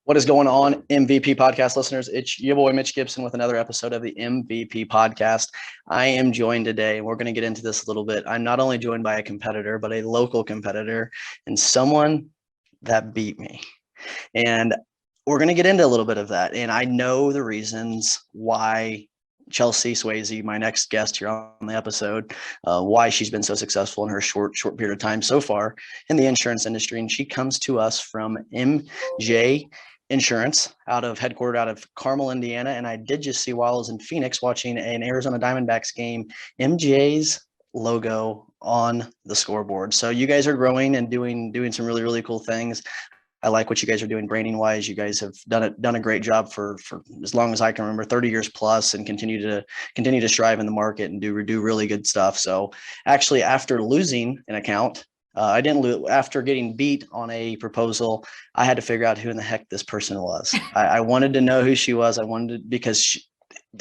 What is going on, MVP podcast listeners? It's your boy, Mitch Gibson, with another episode of the MVP podcast. I am joined today, and we're going to get into this a little bit. I'm not only joined by a competitor, but a local competitor and someone that beat me. And we're going to get into a little bit of that. And I know the reasons why Chelsie Sweazy, my next guest here on the episode, why she's been so successful in her short period of time so far in the insurance industry. And she comes to us from MJ Insurance, headquartered out of Carmel, Indiana. And I did just see, while I was in Phoenix watching an Arizona Diamondbacks game, MJ's logo on the scoreboard. So you guys are growing and doing some really cool things. I like what you guys are doing branding wise. You guys have done a great job for as long as I can remember, 30 years plus, and continue to strive in the market and do really good stuff. So actually, after losing an account, I didn't lose. After getting beat on a proposal, I had to figure out who in the heck this person was. I wanted to know who she was. I wanted to, because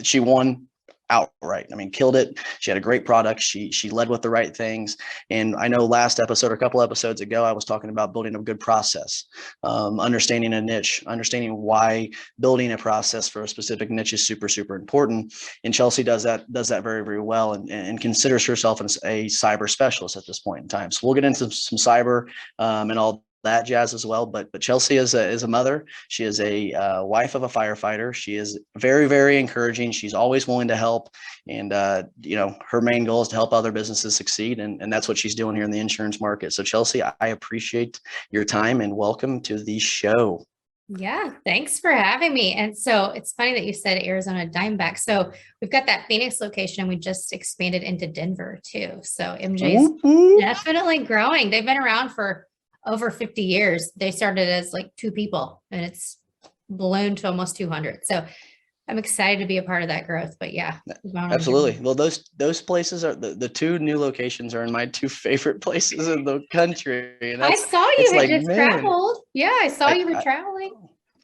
she won outright. I mean, killed it. She had a great product. She led with the right things. And I know last episode or a couple episodes ago, I was talking about building a good process, understanding a niche, understanding why building a process for a specific niche is super important. And Chelsie does that very well, and considers herself a cyber specialist at this point in time. So we'll get into some cyber and all that jazz as well. But Chelsie is a mother. She is a wife of a firefighter. She is very encouraging. She's always willing to help. And, her main goal is to help other businesses succeed. And that's what she's doing here in the insurance market. So Chelsie, I appreciate your time and welcome to the show. Yeah, thanks for having me. And so it's funny that you said Arizona Diamondbacks. So we've got that Phoenix location. We just expanded into Denver too. So MJ's definitely growing. They've been around for over 50 years. They started as like 2 people and it's ballooned to almost 200. So I'm excited to be a part of that growth. But yeah, absolutely. Well, those places are the 2 new locations are in my 2 favorite places in the country. And I saw you had just traveled. Yeah, I saw you were traveling.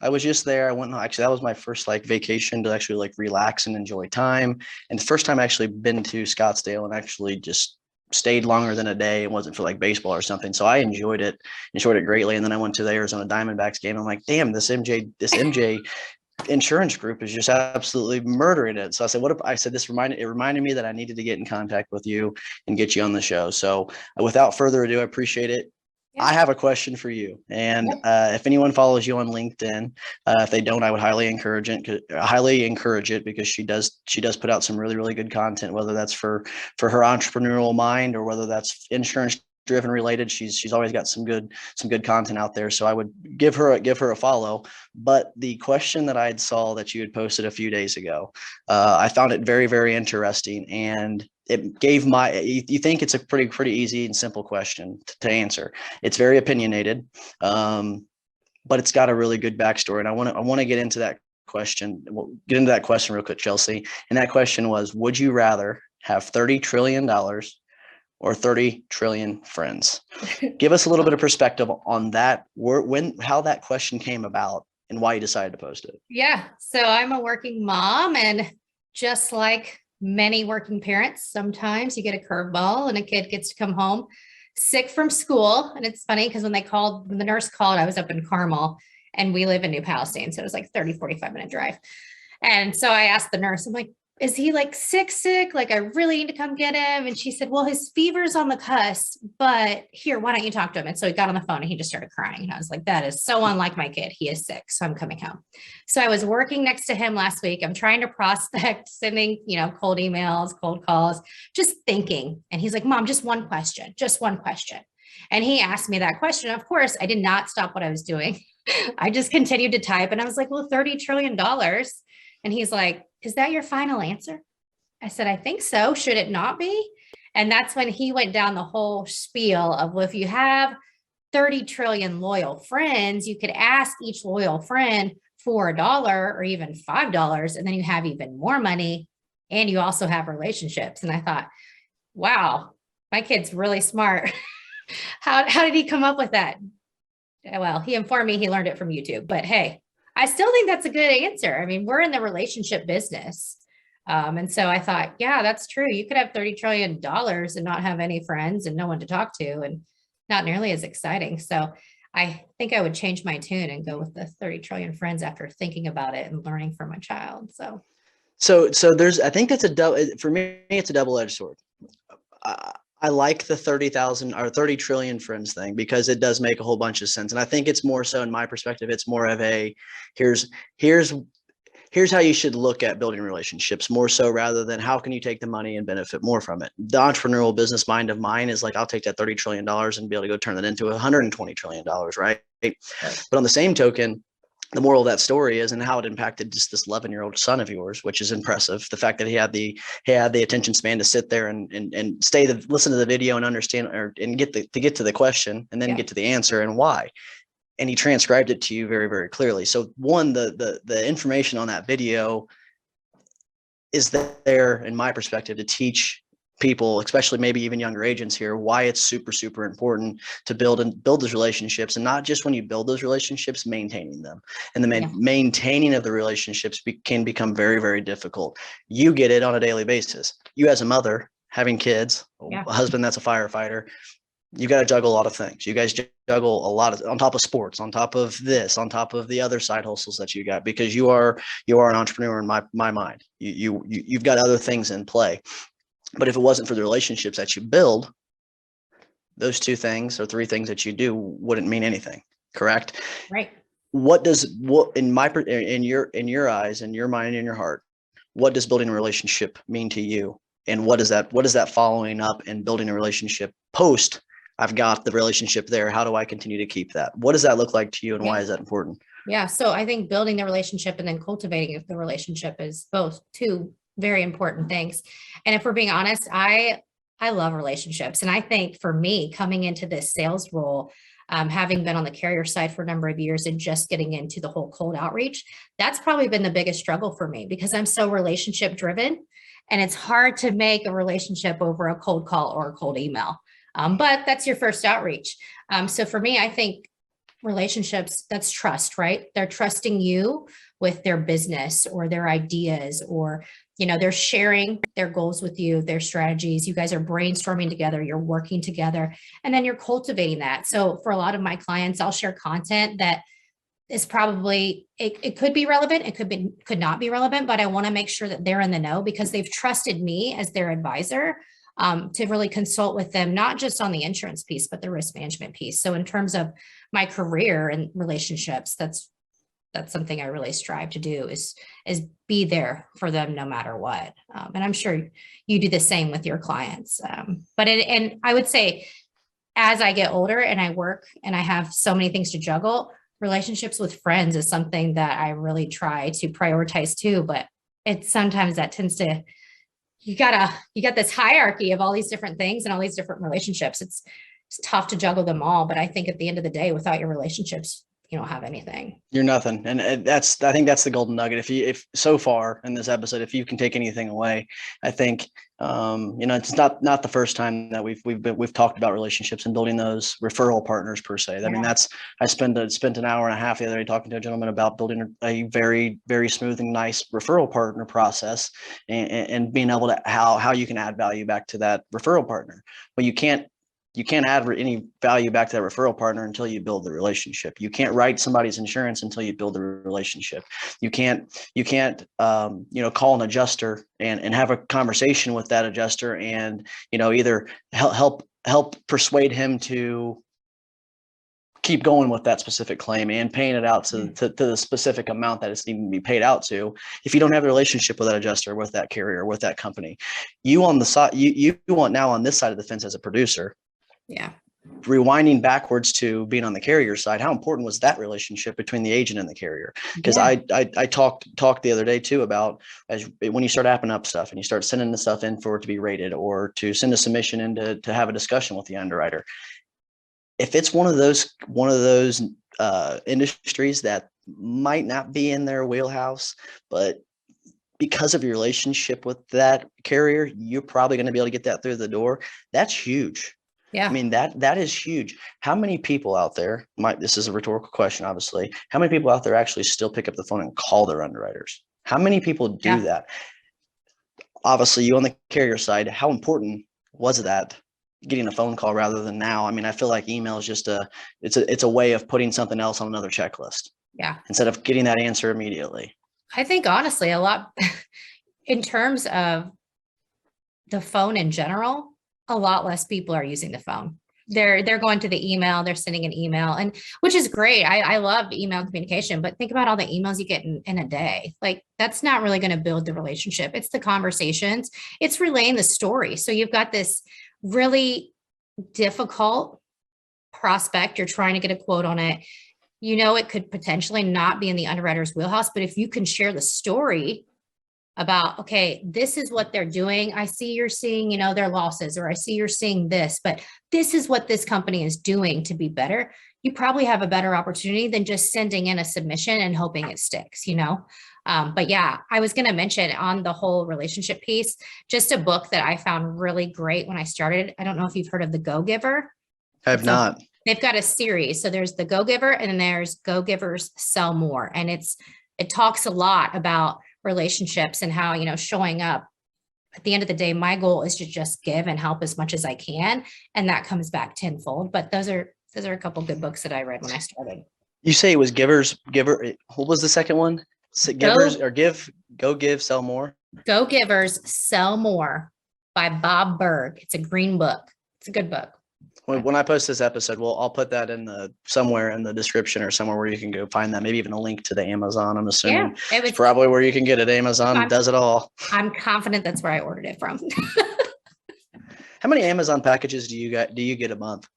I was just there. I went, actually, that was my first vacation to actually relax and enjoy time. And the first time I actually been to Scottsdale and actually just stayed longer than a day. It wasn't for baseball or something. So I enjoyed it greatly. And then I went to the Arizona Diamondbacks game. I'm like, damn, this MJ insurance group is just absolutely murdering it. So I said, it reminded me that I needed to get in contact with you and get you on the show. So without further ado, I appreciate it. I have a question for you. And if anyone follows you on LinkedIn, if they don't, I would highly encourage it because she does put out some really good content, whether that's for her entrepreneurial mind or whether that's insurance driven related. She's always got some good content out there. So I would give her a follow. But the question that I saw that you had posted a few days ago, I found it very interesting, and it gave you think it's a pretty easy and simple question to answer. It's very opinionated, but it's got a really good backstory. And I want to get into that question. We'll get into that question real quick, Chelsie. And that question was, would you rather have $30 trillion or 30 trillion friends? Give us a little bit of perspective on that, how that question came about and why you decided to post it. Yeah. So I'm a working mom, and just like many working parents, sometimes you get a curveball and a kid gets to come home sick from school. And it's funny because when the nurse called, I was up in Carmel and we live in New Palestine. So it was 30-45 minute drive. And so I asked the nurse, I'm like, is he sick? I really need to come get him. And she said, well, his fever's on the cusp, but here, why don't you talk to him? And so he got on the phone and he just started crying. And I was like, that is so unlike my kid. He is sick. So I'm coming home. So I was working next to him last week. I'm trying to prospect, sending, cold emails, cold calls, just thinking. And he's like, Mom, just one question. And he asked me that question. Of course, I did not stop what I was doing. I just continued to type. And I was like, well, $30 trillion. And he's like, is that your final answer? I said, I think so. Should it not be? And that's when he went down the whole spiel of, well, if you have 30 trillion loyal friends, you could ask each loyal friend for $1 or even $5, and then you have even more money, and you also have relationships. And I thought, wow, my kid's really smart. How did he come up with that? Well, he informed me he learned it from YouTube, but hey, I still think that's a good answer. I mean, we're in the relationship business. And so I thought, yeah, that's true. You could have $30 trillion and not have any friends and no one to talk to, and not nearly as exciting. So I think I would change my tune and go with the 30 trillion friends after thinking about it and learning from my child. So there's, I think that's for me, it's a double-edged sword. I like the 30,000 or 30 trillion friends thing because it does make a whole bunch of sense. And I think it's more so, in my perspective, it's more of a, here's how you should look at building relationships, more so rather than how can you take the money and benefit more from it. The entrepreneurial business mind of mine is like, I'll take that $30 trillion and be able to go turn that into $120 trillion, right? But on the same token, the moral of that story is, and how it impacted just this 11-year-old son of yours, which is impressive. The fact that he had the attention span to sit there and listen to the video and understand, and get to the question and then get to the answer and why. And he transcribed it to you very, very clearly. So one, the information on that video is there, in my perspective, to teach people, especially maybe even younger agents here, why it's super, super important to build those relationships. And not just when you build those relationships, maintaining them. And the maintaining of the relationships can become very, very difficult. You get it on a daily basis. You as a mother, having kids, a husband that's a firefighter, you got to juggle a lot of things. You guys juggle a lot on top of sports, on top of this, on top of the other side hustles that you got, because you are an entrepreneur in my mind. You've got other things in play. But if it wasn't for the relationships that you build, those 2 things or 3 things that you do wouldn't mean anything. Correct? Right. What in your eyes, in your mind, in your heart, what does building a relationship mean to you? And what is that following up and building a relationship post? I've got the relationship there. How do I continue to keep that? What does that look like to you, and why is that important? Yeah. So I think building the relationship and then cultivating the relationship is both 2 very important things. And if we're being honest, I love relationships. And I think for me, coming into this sales role, having been on the carrier side for a number of years and just getting into the whole cold outreach, that's probably been the biggest struggle for me, because I'm so relationship driven, and it's hard to make a relationship over a cold call or a cold email. But that's your first outreach. So for me, I think relationships, that's trust, right? They're trusting you with their business or their ideas, or, they're sharing their goals with you, their strategies. You guys are brainstorming together, you're working together, and then you're cultivating that. So for a lot of my clients, I'll share content that is probably, it could be relevant, it could not be relevant, but I want to make sure that they're in the know, because they've trusted me as their advisor to really consult with them, not just on the insurance piece, but the risk management piece. So in terms of my career and relationships, that's something I really strive to do, is be there for them no matter what. And I'm sure you do the same with your clients. And I would say, as I get older and I work and I have so many things to juggle, relationships with friends is something that I really try to prioritize too. But it's sometimes that tends to, you got this hierarchy of all these different things and all these different relationships. It's tough to juggle them all. But I think at the end of the day, without your relationships, you don't have anything. You're nothing. And I think that's the golden nugget. If so far in this episode, if you can take anything away, I think, it's not the first time that we've talked about relationships and building those referral partners per se. I mean, I spent an hour and a half the other day talking to a gentleman about building a very, very smooth and nice referral partner process, and being able to, how you can add value back to that referral partner. But you can't add any value back to that referral partner until you build the relationship. You can't write somebody's insurance until you build the relationship. You can't call an adjuster and have a conversation with that adjuster, and, either help persuade him to keep going with that specific claim and paying it out to the specific amount that it's needing to be paid out to. If you don't have a relationship with that adjuster, with that carrier, with that company, you on the side, you want now on this side of the fence as a producer. Yeah. Rewinding backwards to being on the carrier side, how important was that relationship between the agent and the carrier? Because I talked the other day too about, when you start apping up stuff and you start sending the stuff in for it to be rated, or to send a submission in to have a discussion with the underwriter. If it's one of those industries that might not be in their wheelhouse, but because of your relationship with that carrier, you're probably going to be able to get that through the door. That's huge. Yeah. I mean, that is huge. How many people out there, this is a rhetorical question, obviously, how many people out there actually still pick up the phone and call their underwriters? How many people do that? Obviously, you on the carrier side, how important was that getting a phone call rather than now. I mean, I feel like email is just it's a way of putting something else on another checklist. Yeah. Instead of getting that answer immediately. I think honestly, a lot in terms of the phone in general, a lot less people are using the phone. They're going to the email, they're sending an email, and which is great. I love email communication, but think about all the emails you get in a day. Like that's not really going to build the relationship. It's the conversations, it's relaying the story. So you've got this really difficult prospect, you're trying to get a quote on it. You know, it could potentially not be in the underwriter's wheelhouse, but if you can share the story about, okay, this is what they're doing. I see you're seeing, you know, their losses, or I see you're seeing this, but this is what this company is doing to be better. You probably have a better opportunity than just sending in a submission and hoping it sticks, you know? But yeah, I was going to mention on the whole relationship piece, just a book that I found really great when I started. I don't know if you've heard of The Go-Giver. I have not. They've got a series. So there's The Go-Giver and then there's Go-Givers Sell More. And it talks a lot about relationships and how, you know, showing up at the end of the day, my goal is to just give and help as much as I can. And that comes back tenfold. But those are a couple good books that I read when I started. You say it was Giver. What was the second one? Givers or Go Give, Sell More. Go-Givers Sell More by Bob Berg. It's a green book. It's a good book. When I post this episode, I'll put that in somewhere in the description or somewhere where you can go find that. Maybe even a link to the Amazon. I'm assuming it's probably where you can get it. Amazon does it all. I'm confident that's where I ordered it from. How many Amazon packages do you get a month?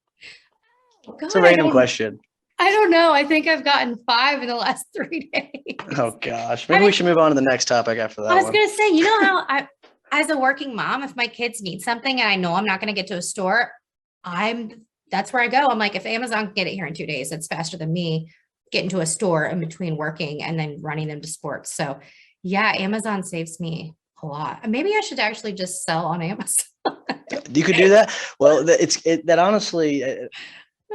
God, it's a random question. I don't know. I think I've gotten 5 in the last 3 days. Oh gosh, maybe we should move on to the next topic after that. I was going to say, you know how as a working mom, if my kids need something and I know I'm not going to get to a store, that's where I go. I'm like, if Amazon can get it here in 2 days, it's faster than me getting to a store in between working and then running them to sports. So yeah, Amazon saves me a lot. Maybe I should actually just sell on Amazon. You could do that. Well, that honestly,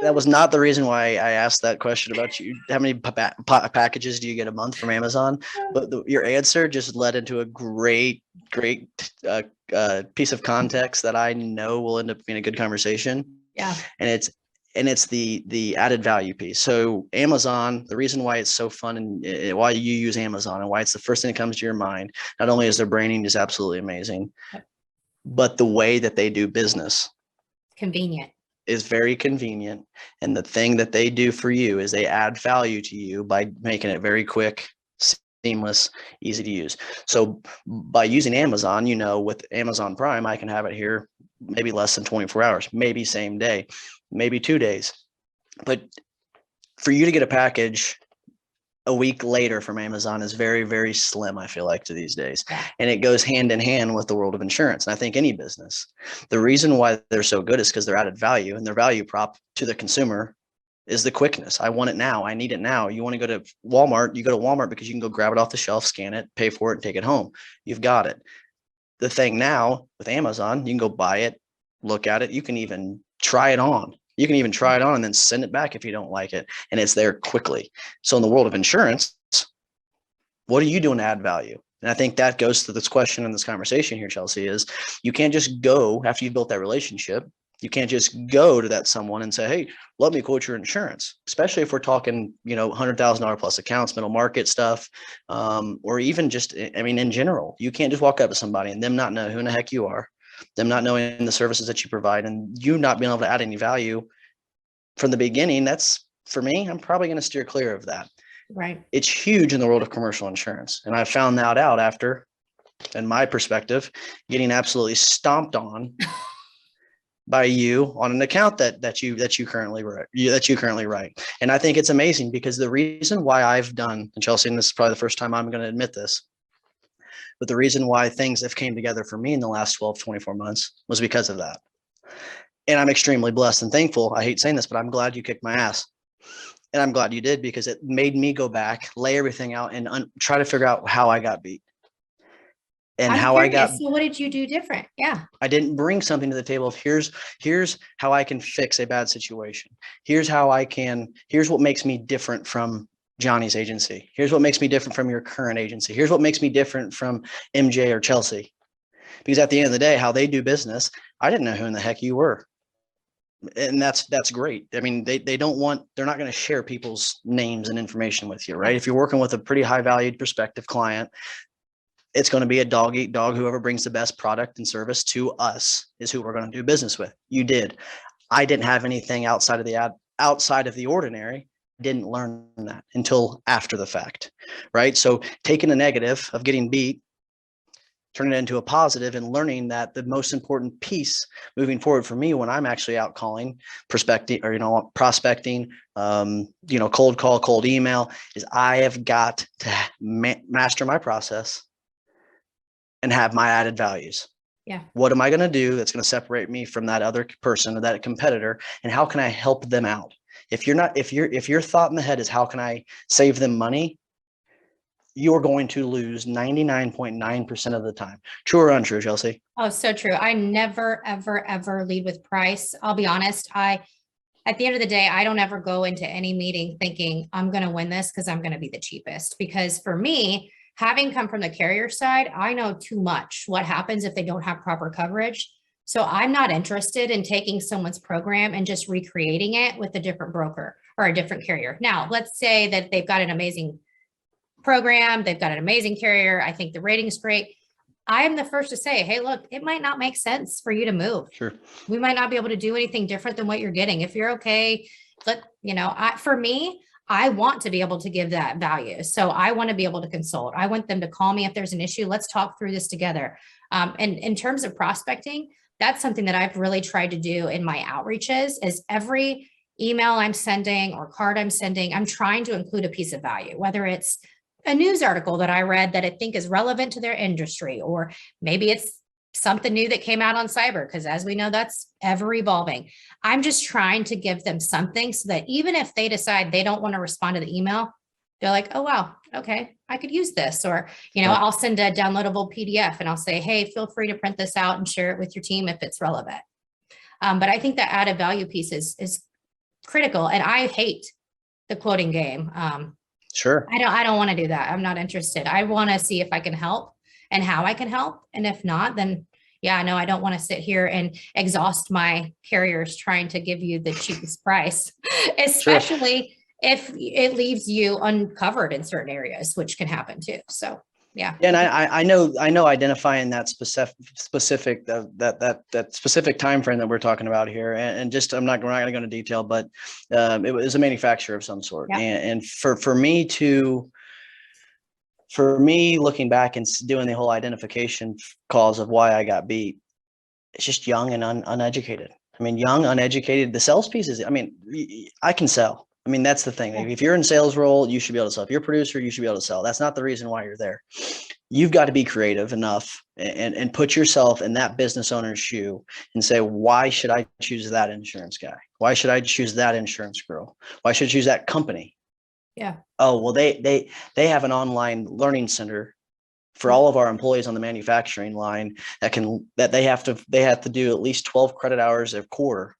that was not the reason why I asked that question about you. How many packages do you get a month from Amazon? But your answer just led into a great piece of context that I know will end up being a good conversation. Yeah. And it's the added value piece. So Amazon, the reason why it's so fun and why you use Amazon and why it's the first thing that comes to your mind, not only is their branding just absolutely amazing, but the way that they do business. Convenient. Is very convenient. And the thing that they do for you is they add value to you by making it very quick, seamless, easy to use. So by using Amazon, you know, with Amazon Prime, I can have it here maybe less than 24 hours, maybe same day, maybe 2 days. But for you to get a package a week later from Amazon is very, very slim, I feel like, to these days. And it goes hand in hand with the world of insurance. And I think any business, the reason why they're so good is because they're added value, and their value prop to the consumer is the quickness. I want it now. I need it now. You want to go to Walmart, you go to Walmart because you can go grab it off the shelf, scan it, pay for it, and take it home. You've got it. The thing now with Amazon, you can go buy it, look at it. You can even try it on. You can even try it on and then send it back if you don't like it. And it's there quickly. So in the world of insurance, what are you doing to add value? And I think that goes to this question in this conversation here, Chelsie, is you can't just go after you've built that relationship. You can't just go to that someone and say, hey, let me quote your insurance, especially if we're talking, you know, $100,000 plus accounts, middle market stuff, or even just, I mean, in general, you can't just walk up to somebody and them not know who in the heck you are, them not knowing the services that you provide, and you not being able to add any value from the beginning. That's, for me, I'm probably going to steer clear of that. Right. It's huge in the world of commercial insurance. And I found that out after, in my perspective, getting absolutely stomped on by you on an account that you currently write. And I think it's amazing because the reason why I've done, and Chelsie, and this is probably the first time I'm going to admit this, but the reason why things have came together for me in the last 12, 24 months was because of that. And I'm extremely blessed and thankful. I hate saying this, but I'm glad you kicked my ass. And I'm glad you did, because it made me go back, lay everything out, and try to figure out how I got beat. And I'm curious. I got. So what did you do different? Yeah. I didn't bring something to the table of here's how I can fix a bad situation. Here's what makes me different from Johnny's agency. Here's what makes me different from your current agency. Here's what makes me different from MJ or Chelsie. Because at the end of the day, how they do business, I didn't know who in the heck you were. And that's great. I mean, they're not going to share people's names and information with you, right? If you're working with a pretty high valued prospective client, it's going to be a dog eat dog. Whoever brings the best product and service to us is who we're going to do business with. You did. I didn't have anything outside of the ordinary. Didn't learn that until after the fact, right? So taking a negative of getting beat, turning it into a positive, and learning that the most important piece moving forward for me when I'm actually out calling, prospecting, cold call, cold email, is I have got to master my process and have my added values. Yeah. What am I going to do that's going to separate me from that other person or that competitor? And how can I help them out? If your thought in the head is how can I save them money, you're going to lose 99.9% of the time. True or untrue, Chelsie? Oh, so true. I never, ever, ever lead with price. I'll be honest. At the end of the day, I don't ever go into any meeting thinking I'm going to win this because I'm going to be the cheapest. Because for me, having come from the carrier side, I know too much what happens if they don't have proper coverage. So I'm not interested in taking someone's program and just recreating it with a different broker or a different carrier. Now, let's say that they've got an amazing program, they've got an amazing carrier. I think the rating is great. I am the first to say, hey, look, it might not make sense for you to move. Sure. We might not be able to do anything different than what you're getting. If you're okay, for me, I want to be able to give that value. So I want to be able to consult. I want them to call me if there's an issue. Let's talk through this together. And in terms of prospecting, that's something that I've really tried to do in my outreaches is every email I'm sending or card I'm sending, I'm trying to include a piece of value, whether it's a news article that I read that I think is relevant to their industry, or maybe it's something new that came out on cyber, because as we know, that's ever evolving. I'm just trying to give them something so that even if they decide they don't want to respond to the email, they're like, oh, wow, okay, I could use this. Or, I'll send a downloadable PDF and I'll say, hey, feel free to print this out and share it with your team if it's relevant. But I think that added value piece is critical. And I hate the quoting game. Sure. I don't want to do that. I'm not interested. I want to see if I can help and how I can help. And if not, then yeah, no, I don't want to sit here and exhaust my carriers trying to give you the cheapest price, especially if it leaves you uncovered in certain areas, which can happen too. So yeah. And I know identifying that specific that specific time frame that we're talking about here, and just we're not going to go into detail, but it was a manufacturer of some sort, Yep. and for me looking back and doing the whole identification cause of why I got beat, it's just young and uneducated. I mean, young, uneducated. The sales piece is, I mean, I can sell. I mean, that's the thing. Yeah. If you're in sales role, you should be able to sell. If you're a producer, you should be able to sell. That's not the reason why you're there. You've got to be creative enough and put yourself in that business owner's shoe and say, why should I choose that insurance guy? Why should I choose that insurance girl? Why should I choose that company? Yeah. Oh, well, they have an online learning center for all of our employees on the manufacturing line that they have to do at least 12 credit hours a quarter.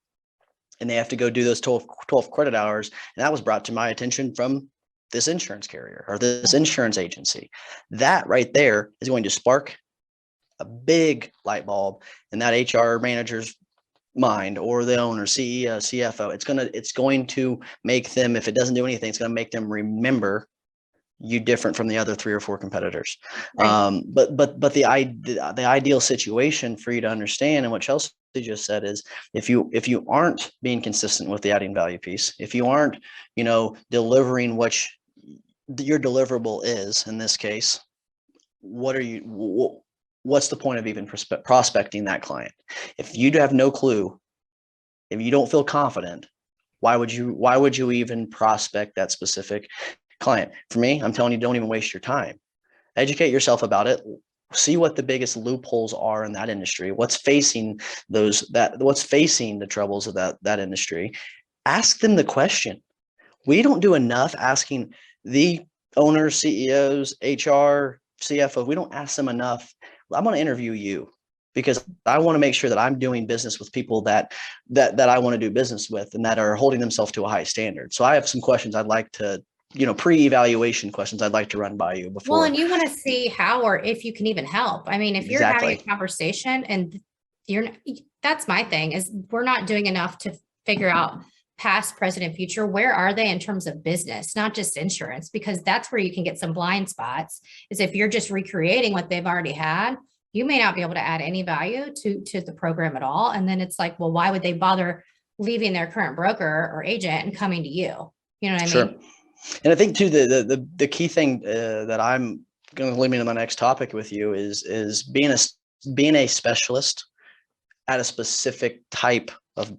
And they have to go do those 12 credit hours. And that was brought to my attention from this insurance carrier or this insurance agency. That right there is going to spark a big light bulb in that HR manager's mind, or the owner, CEO, CFO. It's going to make them, if it doesn't do anything, it's going to make them remember you different from the other 3 or 4 competitors. Right. But the ideal situation for you to understand, and what Chelsie just said, is if you aren't being consistent with the adding value piece, if you aren't, delivering what your deliverable is in this case, what's the point of even prospecting that client? If you have no clue, if you don't feel confident, why would you even prospect that specific client? For me, I'm telling you, don't even waste your time. Educate yourself about it. See what the biggest loopholes are in that industry. What's facing the troubles of that industry. Ask them the question. We don't do enough asking the owners, CEOs, HR, CFO. We don't ask them enough. I'm going to interview you because I want to make sure that I'm doing business with people that I want to do business with and that are holding themselves to a high standard. So I have some questions I'd like to, pre-evaluation questions I'd like to run by you before. Well, and you want to see how or if you can even help. I mean, if you're having a conversation and that's my thing, is we're not doing enough to figure out past, present, and future. Where are they in terms of business, not just insurance? Because that's where you can get some blind spots, is if you're just recreating what they've already had, you may not be able to add any value to the program at all. And then it's like, well, why would they bother leaving their current broker or agent and coming to you? You know what I Sure. mean? And I think too, the key thing that I'm going to lead me to my next topic with you is being a specialist at a specific type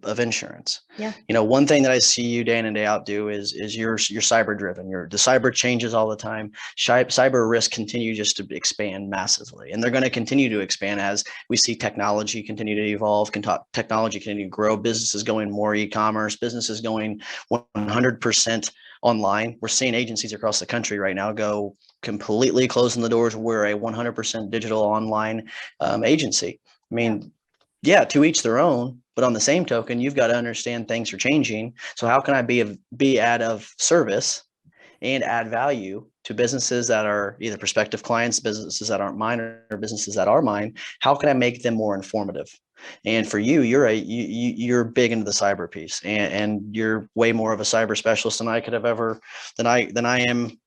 of insurance. Yeah. One thing that I see you day in and day out do is you're cyber driven. The cyber changes all the time. Cyber risk continue just to expand massively, and they're going to continue to expand as we see technology continue to evolve, technology continue to grow, businesses going more e-commerce, businesses going 100% online. We're seeing agencies across the country right now go completely closing the doors. We're a 100% digital online agency. I mean, yeah, to each their own, but on the same token, you've got to understand things are changing. So how can I be add of service and add value to businesses that are either prospective clients, businesses that aren't mine, or businesses that are mine? How can I make them more informative? And for you, you're big into the cyber piece, and you're way more of a cyber specialist than I could have ever than I am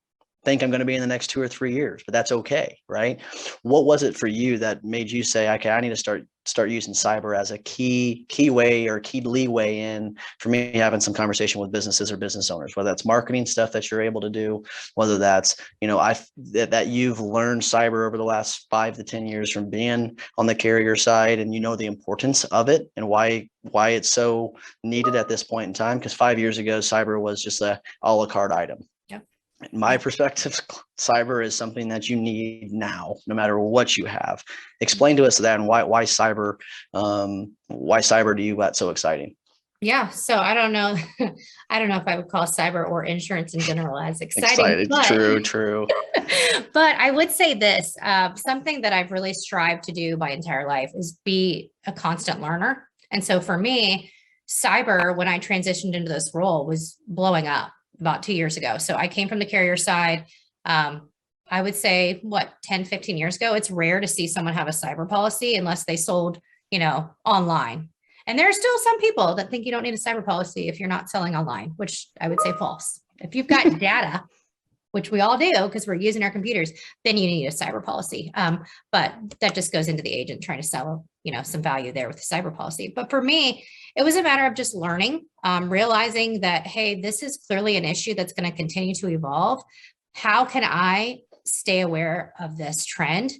think I'm going to be in the next 2 or 3 years, but that's okay, right? What was it for you that made you say, okay, I need to start using cyber as a key way or key leeway in for me having some conversation with businesses or business owners, whether that's marketing stuff that you're able to do, whether that's, that you've learned cyber over the last 5 to 10 years from being on the carrier side, and the importance of it and why it's so needed at this point in time. Because 5 years ago, cyber was just a la carte item. In my perspective, cyber is something that you need now, no matter what you have. Explain to us that, and why cyber to you that's so exciting. Yeah. So I don't know. I don't know if I would call cyber or insurance in general as exciting. But, True. But I would say this, something that I've really strived to do my entire life is be a constant learner. And so for me, cyber, when I transitioned into this role, was blowing up about 2 years ago. So I came from the carrier side. I would say 10, 15 years ago, it's rare to see someone have a cyber policy unless they sold, online. And there are still some people that think you don't need a cyber policy if you're not selling online, which I would say false. If you've got data, which we all do because we're using our computers, then you need a cyber policy. But that just goes into the agent trying to sell, some value there with the cyber policy. But for me, it was a matter of just learning, realizing that, hey, this is clearly an issue that's going to continue to evolve. How can I stay aware of this trend?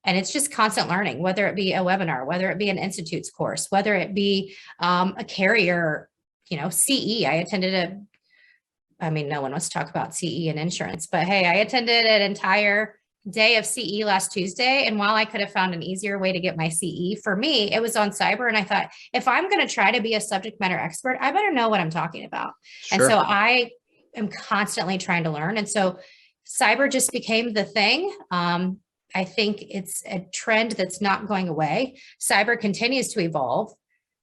And it's just constant learning, whether it be a webinar, whether it be an institute's course, whether it be a carrier, CE. No one wants to talk about CE and insurance, but hey, I attended an entire day of CE last Tuesday. And while I could have found an easier way to get my CE, for me, it was on cyber. And I thought, if I'm going to try to be a subject matter expert, I better know what I'm talking about. Sure. And so I am constantly trying to learn. And so cyber just became the thing. I think it's a trend that's not going away. Cyber continues to evolve.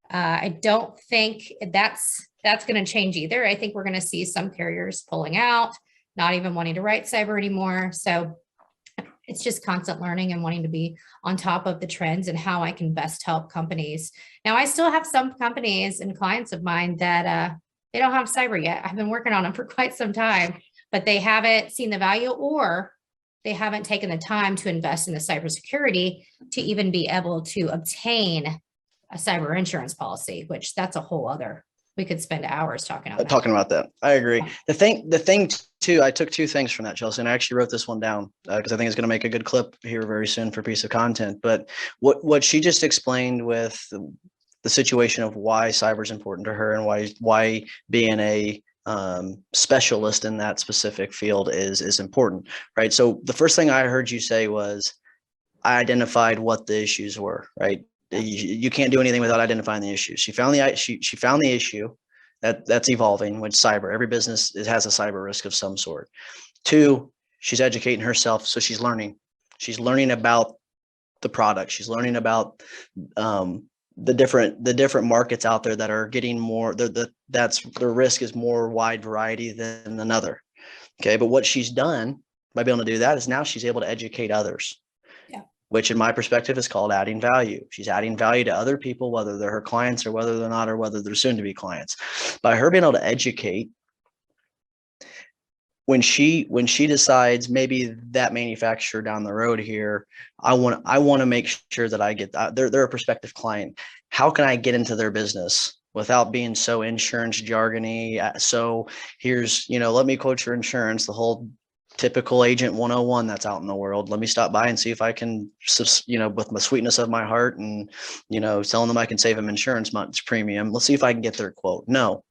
I don't think that's going to change either. I think we're going to see some carriers pulling out, not even wanting to write cyber anymore. So it's just constant learning and wanting to be on top of the trends and how I can best help companies. Now, I still have some companies and clients of mine that they don't have cyber yet. I've been working on them for quite some time, but they haven't seen the value, or they haven't taken the time to invest in the cybersecurity to even be able to obtain a cyber insurance policy, which that's a whole other, we could spend hours talking about that. I agree. The thing too, I took 2 things from that, Chelsie, and I actually wrote this one down because I think it's going to make a good clip here very soon for a piece of content. But what she just explained with the situation of why cyber is important to her and why being a specialist in that specific field is important, right? So the first thing I heard you say was, I identified what the issues were, right? You can't do anything without identifying the issues. She found the issue that's evolving, which cyber. Every business has a cyber risk of some sort. 2, she's educating herself, so she's learning. She's learning about the product. She's learning about the different markets out there that are getting more. The risk is more wide variety than another. Okay, but what she's done by being able to do that is now she's able to educate others. which in my perspective is called adding value. She's adding value to other people, whether they're her clients or whether they're not, or whether they're soon to be clients. By her being able to educate, when she decides maybe that manufacturer down the road here, I want to make sure that I get they're a prospective client. How can I get into their business without being so insurance jargony? So here's, let me quote your insurance, the whole typical agent 101 that's out in the world. Let me stop by and see if I can, with the sweetness of my heart and, telling them I can save them insurance month's premium. Let's see if I can get their quote. No,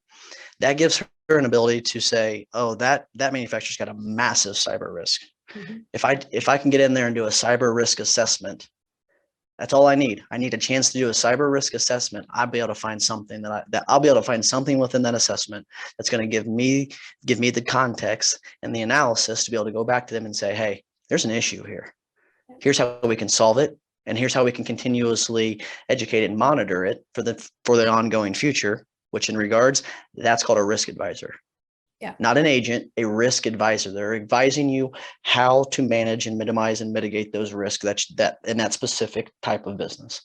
that gives her an ability to say, oh, that manufacturer's got a massive cyber risk. Mm-hmm. If I can get in there and do a cyber risk assessment, that's all I need. I need a chance to do a cyber risk assessment. I'll be able to find something I'll be able to find something within that assessment that's going to give me the context and the analysis to be able to go back to them and say, hey, there's an issue here. Here's how we can solve it. And here's how we can continuously educate and monitor it for the ongoing future, which in regards, that's called a risk advisor. Yeah. Not an agent, a risk advisor. They're advising you how to manage and minimize and mitigate those risks that in that specific type of business.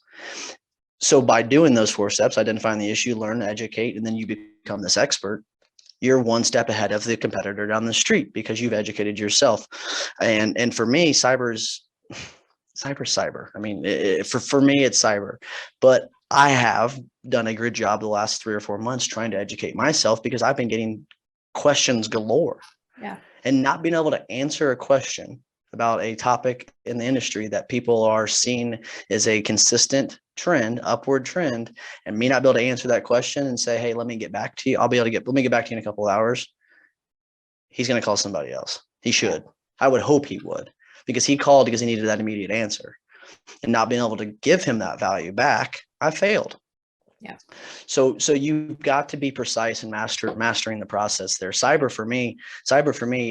So by doing those 4 steps, identifying the issue, learn, educate, and then you become this expert, you're one step ahead of the competitor down the street because you've educated yourself. And for me, cyber. I mean, for me, it's cyber, but I have done a good job the last 3 or 4 months trying to educate myself because I've been getting questions galore. Yeah. And not being able to answer a question about a topic in the industry that people are seeing as a consistent trend, upward trend, and me not be able to answer that question and say, hey, let me get back to you. Let me get back to you in a couple of hours. He's going to call somebody else. He should. I would hope he would, because he called because he needed that immediate answer, and not being able to give him that value back, I failed. Yeah. So you've got to be precise and mastering the process there. Cyber for me,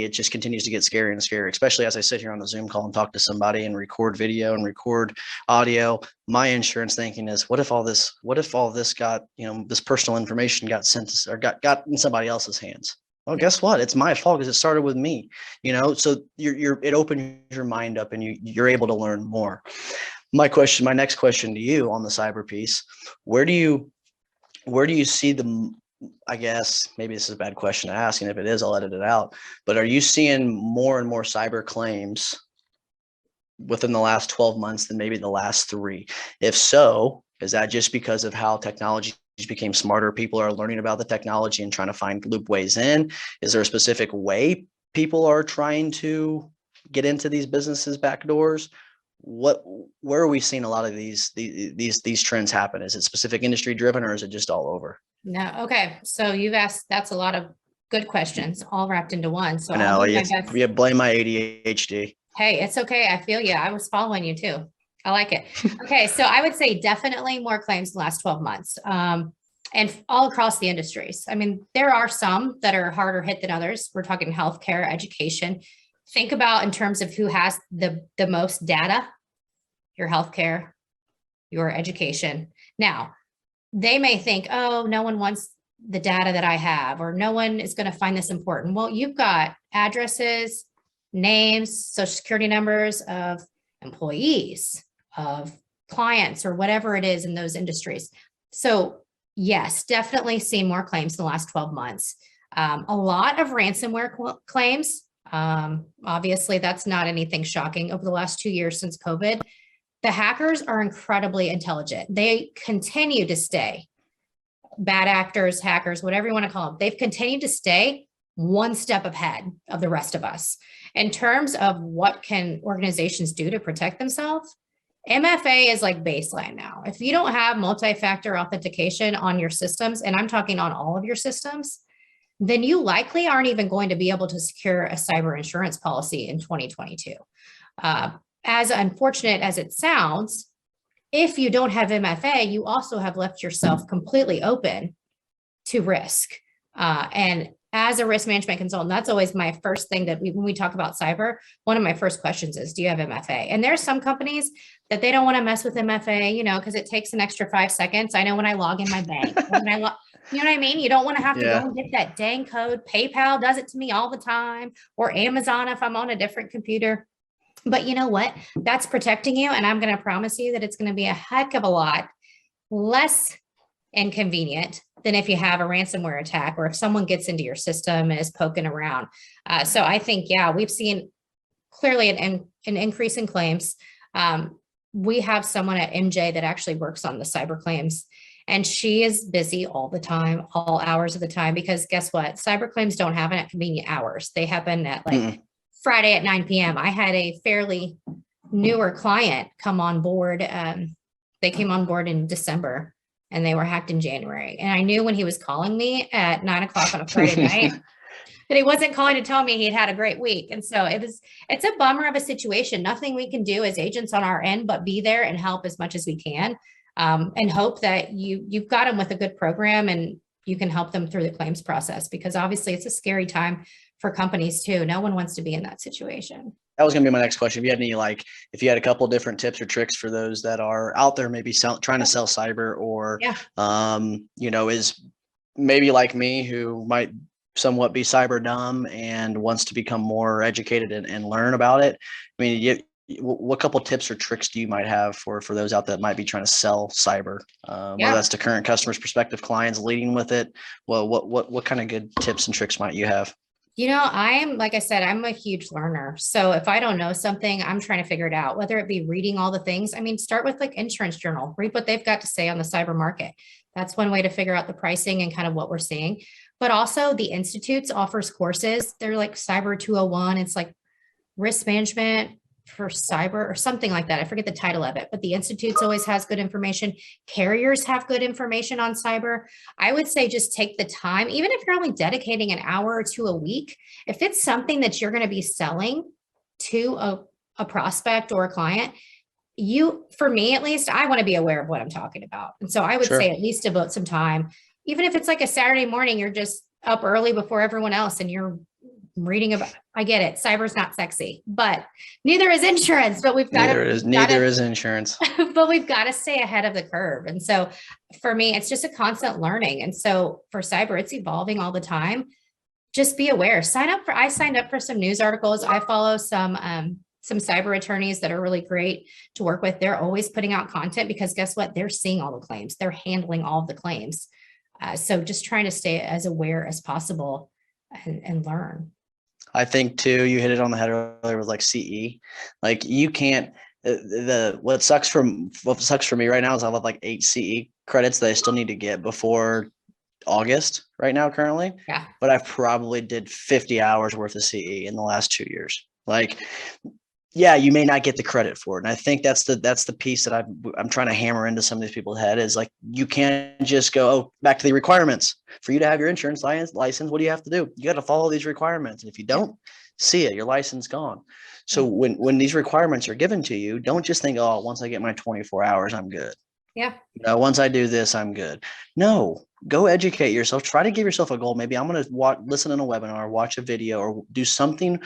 it just continues to get scarier and scarier, especially as I sit here on the Zoom call and talk to somebody and record video and record audio. My insurance thinking is, what if all this got, this personal information got sent to, or got in somebody else's hands? Well, guess what? It's my fault because it started with me, so it opens your mind up and you're able to learn more. My next question to you on the cyber piece, where do you see I guess maybe this is a bad question to ask, and if it is, I'll edit it out, but are you seeing more and more cyber claims within the last 12 months than maybe the last 3? If so, is that just because of how technology became smarter? People are learning about the technology and trying to find loop ways in. Is there a specific way people are trying to get into these businesses' back doors? Where are we seeing a lot of these trends happen? Is it specific industry driven, or is it just all over? No. Okay. So you've asked, that's a lot of good questions all wrapped into one. So I know, you blame my ADHD. Hey, it's okay. I feel you. I was following you too. I like it. Okay. So I would say definitely more claims in the last 12 months. And all across the industries. I mean, there are some that are harder hit than others. We're talking healthcare, education. Think about in terms of who has the most data, your healthcare, your education. Now, they may think, oh, no one wants the data that I have, or no one is going to find this important. Well, you've got addresses, names, social security numbers of employees, of clients, or whatever it is in those industries. So yes, definitely see more claims in the last 12 months. A lot of ransomware claims. Obviously, that's not anything shocking over the last 2 years since COVID. The hackers are incredibly intelligent. They continue to stay, bad actors, hackers, whatever you want to call them. They've continued to stay one step ahead of the rest of us. In terms of what can organizations do to protect themselves, MFA is like baseline now. If you don't have multi-factor authentication on your systems, and I'm talking on all of your systems, then you likely aren't even going to be able to secure a cyber insurance policy in 2022. As unfortunate as it sounds, if you don't have MFA, you also have left yourself completely open to risk. And as a risk management consultant, that's always my first thing that when we talk about cyber, one of my first questions is, do you have MFA? And there's some companies that they don't want to mess with MFA, because it takes an extra 5 seconds. I know when I log in my bank, you know what I mean? You don't want to have to go and get that dang code. PayPal does it to me all the time, or Amazon if I'm on a different computer. But you know what? That's protecting you. And I'm going to promise you that it's going to be a heck of a lot less inconvenient than if you have a ransomware attack or if someone gets into your system and is poking around. So I think, yeah, we've seen clearly an increase in claims. We have someone at MJ that actually works on the cyber claims, and she is busy all the time, all hours of the time, because guess what? Cyber claims don't happen at convenient hours. They happen at like Friday at 9 p.m. I had a fairly newer client come on board. They came on board in December and they were hacked in January. And I knew when he was calling me at 9 o'clock on a Friday night that he wasn't calling to tell me he'd had a great week. And so it's a bummer of a situation. Nothing we can do as agents on our end, but be there and help as much as we can, and hope that you've got them with a good program and you can help them through the claims process, because obviously it's a scary time for companies too. No one wants to be in that situation. That was going to be my next question. If you had any, if you had a couple different tips or tricks for those that are out there, maybe trying to sell cyber, or, is maybe like me, who might somewhat be cyber dumb and wants to become more educated and learn about it. I mean, what couple tips or tricks do you might have for those out there that might be trying to sell cyber, whether that's to current customers, prospective clients, leading with it? Well, what kind of good tips and tricks might you have? Like I said, I'm a huge learner. So if I don't know something, I'm trying to figure it out, whether it be reading all the things. I mean, start with like Insurance Journal, read what they've got to say on the cyber market. That's one way to figure out the pricing and kind of what we're seeing. But also the Institutes offers courses. They're like Cyber 201. It's like risk management for cyber or something like that. I forget the title of it, but the Institutes always has good information. Carriers have good information on cyber. I would say just take the time, even if you're only dedicating an hour or two a week, if it's something that you're going to be selling to a prospect or a client, for me, at least, I want to be aware of what I'm talking about. And so I would say at least devote some time, even if it's like a Saturday morning, you're just up early before everyone else and you're reading about, I get it. Cyber's not sexy, but neither is insurance, but neither is insurance, but we've got to stay ahead of the curve. And so for me, it's just a constant learning. And so for cyber, it's evolving all the time. Just be aware, I signed up for some news articles. I follow some cyber attorneys that are really great to work with. They're always putting out content because guess what? They're seeing all the claims. They're handling all of the claims. So just trying to stay as aware as possible and learn. I think too, you hit it on the head earlier with like CE. Like you can't, what sucks for me right now is I have like 8 CE credits that I still need to get before August right now currently. Yeah. But I've probably did 50 hours worth of CE in the last 2 years. Like, yeah, you may not get the credit for it. And I think that's the piece that I'm trying to hammer into some of these people's head is like, you can't just go, back to the requirements for you to have your insurance license. What do you have to do? You got to follow these requirements. And if you don't see it, your license gone. So when these requirements are given to you, don't just think, oh, once I get my 24 hours, I'm good. Yeah. Once I do this, I'm good. No, go educate yourself. Try to give yourself a goal. Maybe I'm going to listen in a webinar, watch a video, or do something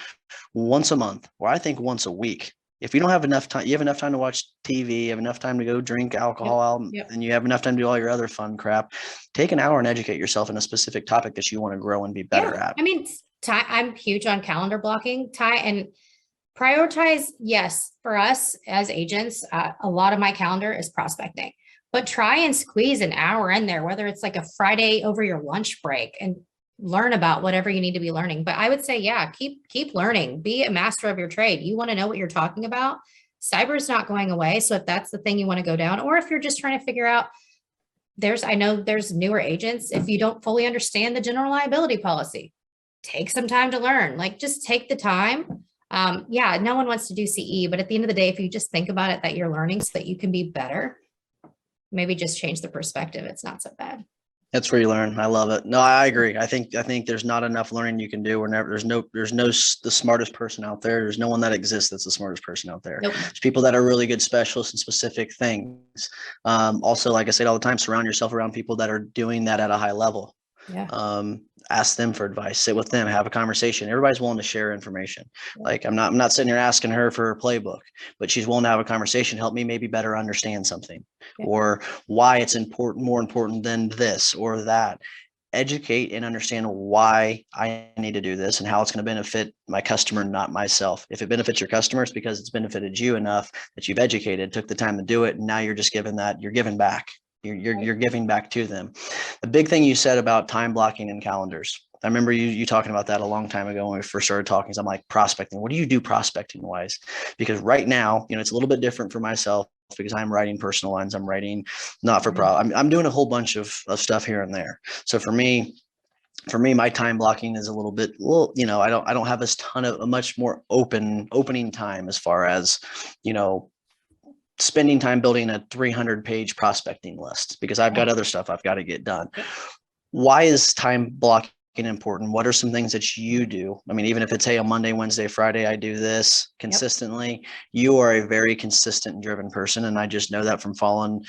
once a month, or I think once a week. If you don't have enough time, you have enough time to watch TV, you have enough time to go drink alcohol, and you have enough time to do all your other fun crap, take an hour and educate yourself in a specific topic that you want to grow and be better at. I mean, I'm huge on calendar blocking, and prioritize. Yes, for us as agents, a lot of my calendar is prospecting, but try and squeeze an hour in there, whether it's like a Friday over your lunch break, and learn about whatever you need to be learning. But I would say, keep learning, be a master of your trade. You want to know what you're talking about. Cyber is not going away. So if that's the thing you want to go down, or if you're just trying to figure out, I know there's newer agents. If you don't fully understand the general liability policy, take some time to learn, just take the time. No one wants to do CE, but at the end of the day, if you just think about it, that you're learning so that you can be better, maybe just change the perspective. It's not so bad. That's where you learn. I love it. No, I agree. I think there's not enough learning you can do. There's no the smartest person out there. There's no one that exists that's the smartest person out there. Nope. There's people that are really good specialists in specific things. Also, like I said all the time, surround yourself around people that are doing that at a high level. Yeah. Ask them for advice, sit with them, have a conversation. Everybody's willing to share information. Like I'm not sitting here asking her for her playbook, but she's willing to have a conversation, help me maybe better understand something or why it's more important than this or that. educate and understand why I need to do this and how it's going to benefit my customer, not myself. If it benefits your customers because it's benefited you enough that you've educated, took the time to do it, and now you're just giving that, you're giving back. You're giving back to them. The big thing you said about time blocking and calendars. I remember you talking about that a long time ago when we first started talking. So I'm like, prospecting. What do you do prospecting wise? Because right now, it's a little bit different for myself because I'm writing personal lines. I'm writing not for profit. I'm doing a whole bunch of stuff here and there. So for me, my time blocking is a little bit, I don't have a much more opening time as far as, spending time building a 300-page prospecting list because I've got other stuff I've got to get done. Why is time blocking important? What are some things that you do? I mean, even if it's, hey, on Monday, Wednesday, Friday, I do this consistently. You are a very consistent and driven person. And I just know that from following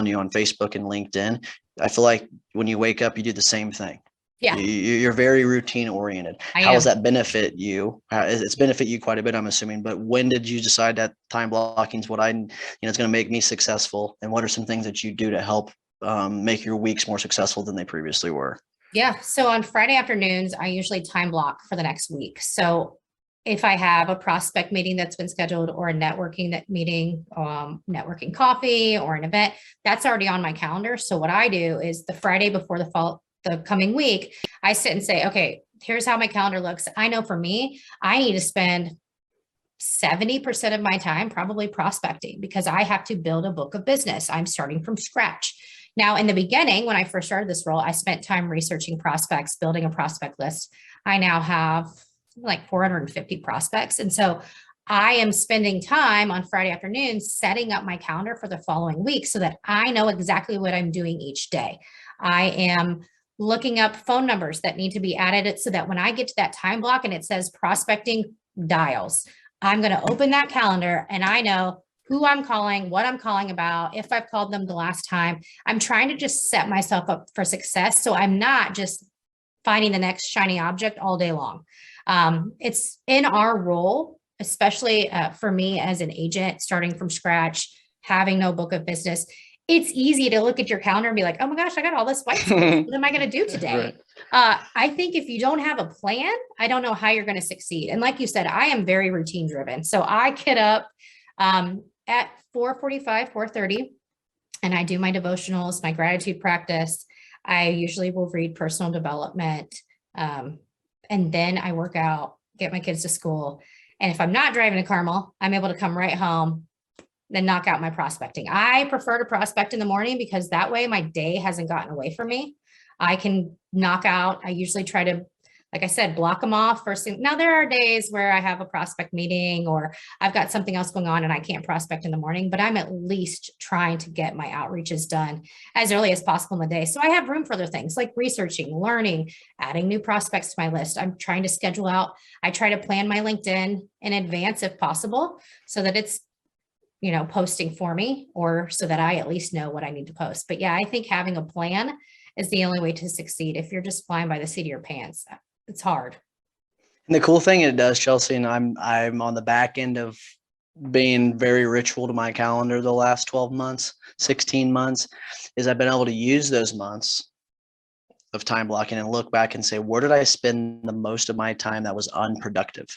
you on Facebook and LinkedIn. I feel like when you wake up, you do the same thing. Yeah. You're very routine oriented. How does that benefit you? It's benefit you quite a bit, I'm assuming, but when did you decide that time blocking is what it's going to make me successful? And what are some things that you do to help make your weeks more successful than they previously were? Yeah. So on Friday afternoons, I usually time block for the next week. So if I have a prospect meeting that's been scheduled or a networking meeting, networking coffee or an event, that's already on my calendar. So what I do is the Friday before the coming week, I sit and say, okay, here's how my calendar looks. I know for me, I need to spend 70% of my time probably prospecting because I have to build a book of business. I'm starting from scratch. Now, in the beginning, when I first started this role, I spent time researching prospects, building a prospect list. I now have like 450 prospects. And so I am spending time on Friday afternoons setting up my calendar for the following week so that I know exactly what I'm doing each day. I am looking up phone numbers that need to be added so that when I get to that time block and it says prospecting dials, I'm going to open that calendar and I know who I'm calling, what I'm calling about, if I've called them the last time. I'm trying to just set myself up for success. So I'm not just finding the next shiny object all day long. It's in our role, especially for me as an agent starting from scratch, having no book of business. It's easy to look at your calendar and be like, oh my gosh, I got all this white space. What am I going to do today? Right. I think if you don't have a plan, I don't know how you're going to succeed. And like you said, I am very routine driven. So I get up at 4:45, 4:30, and I do my devotionals, my gratitude practice. I usually will read personal development. And then I work out, get my kids to school. And if I'm not driving to Carmel, I'm able to come right home, then knock out my prospecting. I prefer to prospect in the morning because that way my day hasn't gotten away from me. I can knock out. I usually try to, like I said, block them off first thing. Now there are days where I have a prospect meeting or I've got something else going on and I can't prospect in the morning, but I'm at least trying to get my outreaches done as early as possible in the day. So I have room for other things like researching, learning, adding new prospects to my list. I'm trying to schedule out. I try to plan my LinkedIn in advance if possible so that it's posting for me or so that I at least know what I need to post. But yeah, I think having a plan is the only way to succeed. If you're just flying by the seat of your pants, it's hard. And the cool thing it does, Chelsie, and I'm on the back end of being very ritual to my calendar the last 12 months, 16 months, is I've been able to use those months of time blocking and look back and say, where did I spend the most of my time that was unproductive?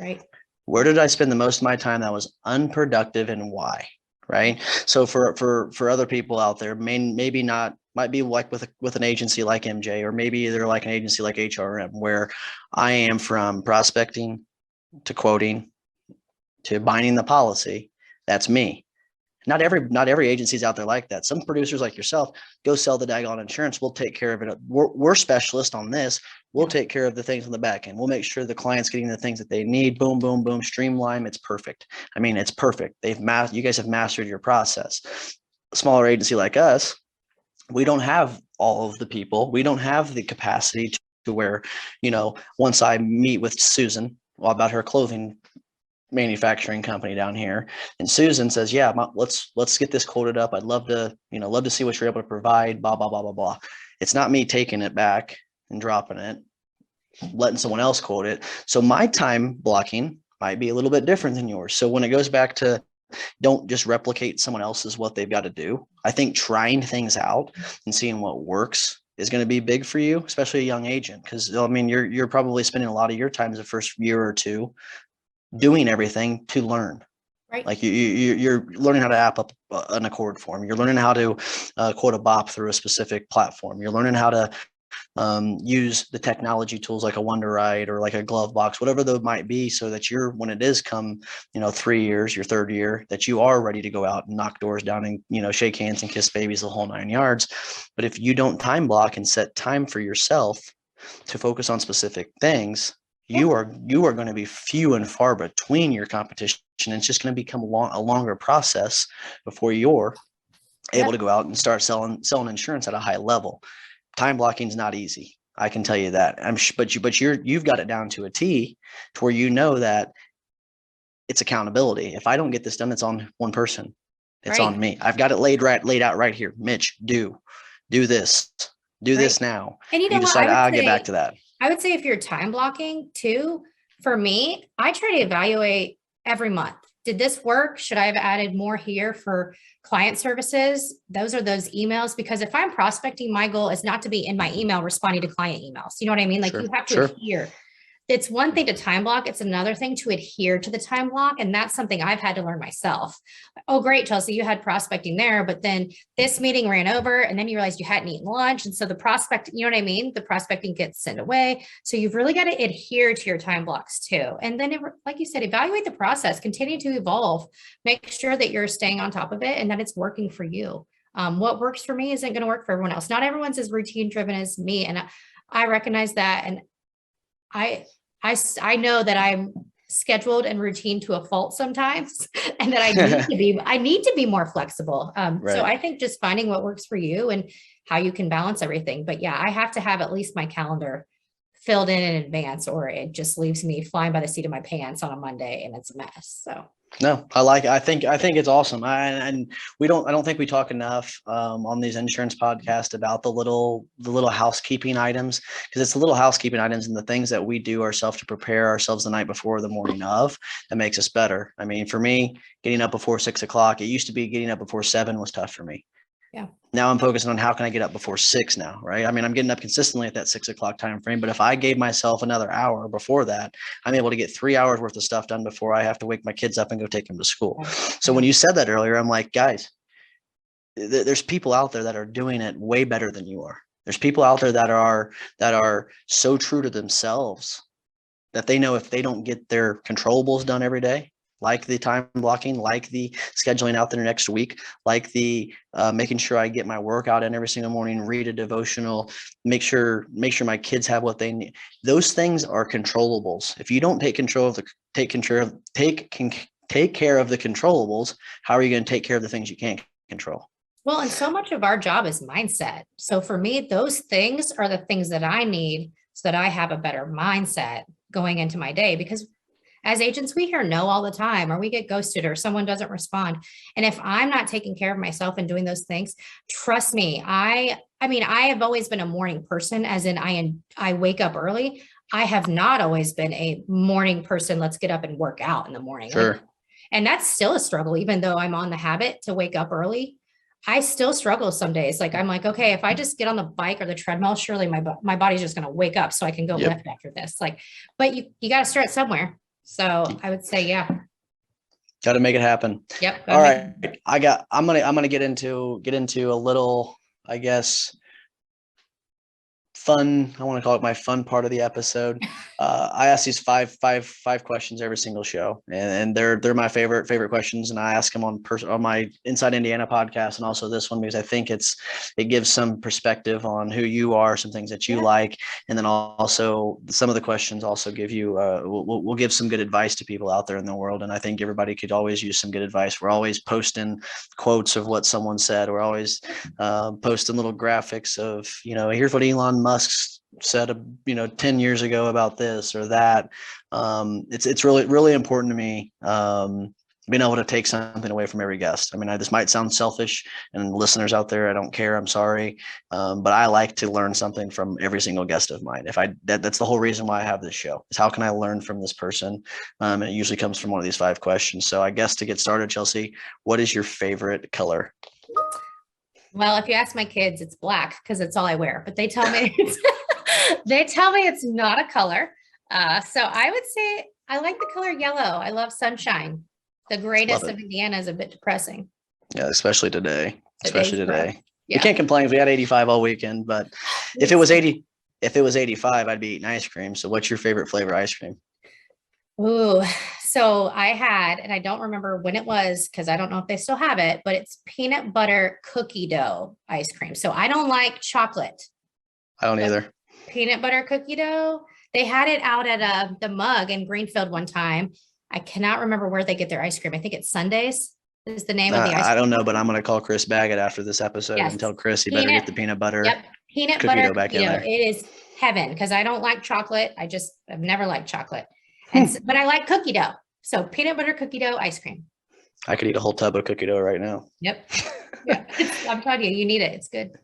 Right. Where did I spend the most of my time that was unproductive and why? Right. So for other people out there, maybe not, might be like with an agency like MJ, or maybe they're like an agency like HRM, where I am from prospecting to quoting to binding the policy. That's me. Not every agency is out there like that. Some producers like yourself go sell the daggone insurance. We'll take care of it. We're specialists on this. We'll take care of the things on the back end. We'll make sure the client's getting the things that they need. Boom, boom, boom. Streamline. It's perfect. I mean, it's perfect. You guys have mastered your process. A smaller agency like us, we don't have all of the people. We don't have the capacity to where, once I meet with Susan about her clothing manufacturing company down here, and Susan says, yeah, let's get this quoted up. I'd love to see what you're able to provide, blah, blah, blah, blah, blah. It's not me taking it back and dropping it, letting someone else quote it. So my time blocking might be a little bit different than yours. So when it goes back to don't just replicate someone else's what they've got to do, I think trying things out and seeing what works is going to be big for you, especially a young agent. Because I mean, you're probably spending a lot of your time the first year or two doing everything to learn. Right. Like you're learning how to app up an Accord form. You're learning how to quote a BOP through a specific platform. You're learning how to use the technology tools like a Wonderwrite or like a glove box, whatever those might be, so that you're, when it is come, 3 years, your third year, that you are ready to go out and knock doors down and, shake hands and kiss babies, the whole 9 yards. But if you don't time block and set time for yourself to focus on specific things, you are going to be few and far between your competition. It's just going to become a longer process before you're able to go out and start selling insurance at a high level. Time blocking is not easy. I can tell you that. But you've got it down to a T to where you know that it's accountability. If I don't get this done, it's on one person. It's on me. I've got it laid out right here. Mitch, do this. Do this now. And you know what? decide, I'll get back to that. I would say if you're time blocking too, for me, I try to evaluate every month. Did this work? Should I have added more here for client services? Those are those emails, because if I'm prospecting, my goal is not to be in my email responding to client emails. You know what I mean? Like you have to adhere. It's one thing to time block. It's another thing to adhere to the time block. And that's something I've had to learn myself. Oh, great, Chelsie, you had prospecting there, but then this meeting ran over and then you realized you hadn't eaten lunch. And so the prospect, you know what I mean? The prospecting gets sent away. So you've really got to adhere to your time blocks too. And then, like you said, evaluate the process, continue to evolve, make sure that you're staying on top of it and that it's working for you. What works for me isn't going to work for everyone else. Not everyone's as routine driven as me. And I recognize that. And I know that I'm scheduled and routine to a fault sometimes, and that I need to be more flexible. So I think just finding what works for you and how you can balance everything. But yeah, I have to have at least my calendar filled in advance, or it just leaves me flying by the seat of my pants on a Monday and it's a mess. So. No, I think it's awesome. I don't think we talk enough on these insurance podcasts about the little housekeeping items, because it's the little housekeeping items and the things that we do ourselves to prepare ourselves the night before, the morning of, that makes us better. I mean, for me, getting up before 6 o'clock, it used to be getting up before 7 was tough for me. Yeah. Now I'm focusing on how can I get up before 6 now, right? I mean, I'm getting up consistently at that 6 o'clock time frame, but if I gave myself another hour before that, I'm able to get 3 hours worth of stuff done before I have to wake my kids up and go take them to school. So when you said that earlier, I'm like, guys, there's people out there that are doing it way better than you are. There's people out there that are so true to themselves that they know if they don't get their controllables done every day, like the time blocking, like the scheduling out there next week, like the making sure I get my workout in every single morning, read a devotional, make sure my kids have what they need. Those things are controllables. If you don't take care of the controllables, how are you going to take care of the things you can't control? Well, and so much of our job is mindset. So for me, those things are the things that I need so that I have a better mindset going into my day, because as agents, we hear no all the time, or we get ghosted, or someone doesn't respond. And if I'm not taking care of myself and doing those things, trust me, I have always been a morning person, as in I wake up early. I have not always been a morning person. Let's get up and work out in the morning. Sure. And that's still a struggle, even though I'm on the habit to wake up early. I still struggle some days. Like I'm like, okay, if I just get on the bike or the treadmill, surely my body's just going to wake up so I can go lift after this. But you got to start somewhere. So I would say, yeah. Got to make it happen. Yep. All right. I'm going to get into a little, I guess, fun. I want to call it my fun part of the episode. I ask these five questions every single show, and they're my favorite questions. And I ask them on my Inside Indiana podcast, and also this one, because I think it gives some perspective on who you are, some things that you like, and then also some of the questions also give you will give some good advice to people out there in the world. And I think everybody could always use some good advice. We're always posting quotes of what someone said. We're always posting little graphics of, here's what Elon Musk said 10 years ago about this or that. It's really, really important to me being able to take something away from every guest. I mean, this might sound selfish, and listeners out there, I don't care, I'm sorry, but I like to learn something from every single guest of mine. That's the whole reason why I have this show, is how can I learn from this person? And it usually comes from one of these 5 questions. So I guess to get started, Chelsie, what is your favorite color? Well, if you ask my kids, it's black because it's all I wear, but they tell me they tell me it's not a color. So I would say I like the color yellow. I love sunshine. The grayness Love of it. Indiana is a bit depressing. Yeah, especially today. Especially Today's rough. today. We Yeah. can't complain if we had 85 all weekend, but if it was 80, if it was 85, I'd be eating ice cream. So what's your favorite flavor ice cream? Ooh, so I had, and I don't remember when it was because I don't know if they still have it, but it's peanut butter cookie dough ice cream. So I don't like chocolate. I don't either. Peanut butter cookie dough. They had it out at the Mug in Greenfield one time. I cannot remember where they get their ice cream. I think it's Sundays is the name of the ice I cream. don't know, but I'm going to call Chris Baggett after this episode Yes. and tell Chris he better get the peanut butter Yep. Peanut cookie butter dough back in dough. there. It is heaven because I don't like chocolate. I've never liked chocolate. And but I like cookie dough. So peanut butter cookie dough ice cream. I could eat a whole tub of cookie dough right now. Yep. Yeah. I'm telling you, you need it. It's good.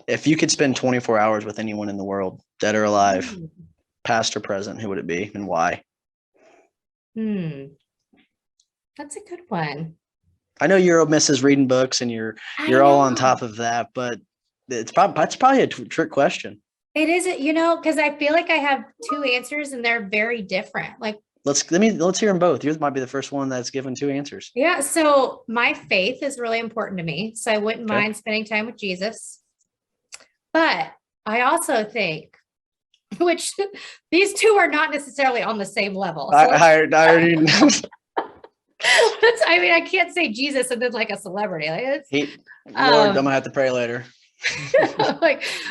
If you could spend 24 hours with anyone in the world, dead or alive, past or present, who would it be and why? That's a good one. I know you're a Mrs. reading books and you're all on top of that, but that's probably a trick question. It isn't, because I feel like I have two answers and they're very different. Like, let's hear them both. Yours might be the first one that's given two answers. Yeah. So my faith is really important to me. So I wouldn't mind spending time with Jesus. But I also think, which these two are not necessarily on the same level. So I already know. I can't say Jesus and then like a celebrity. Like Lord, I'm gonna have to pray later.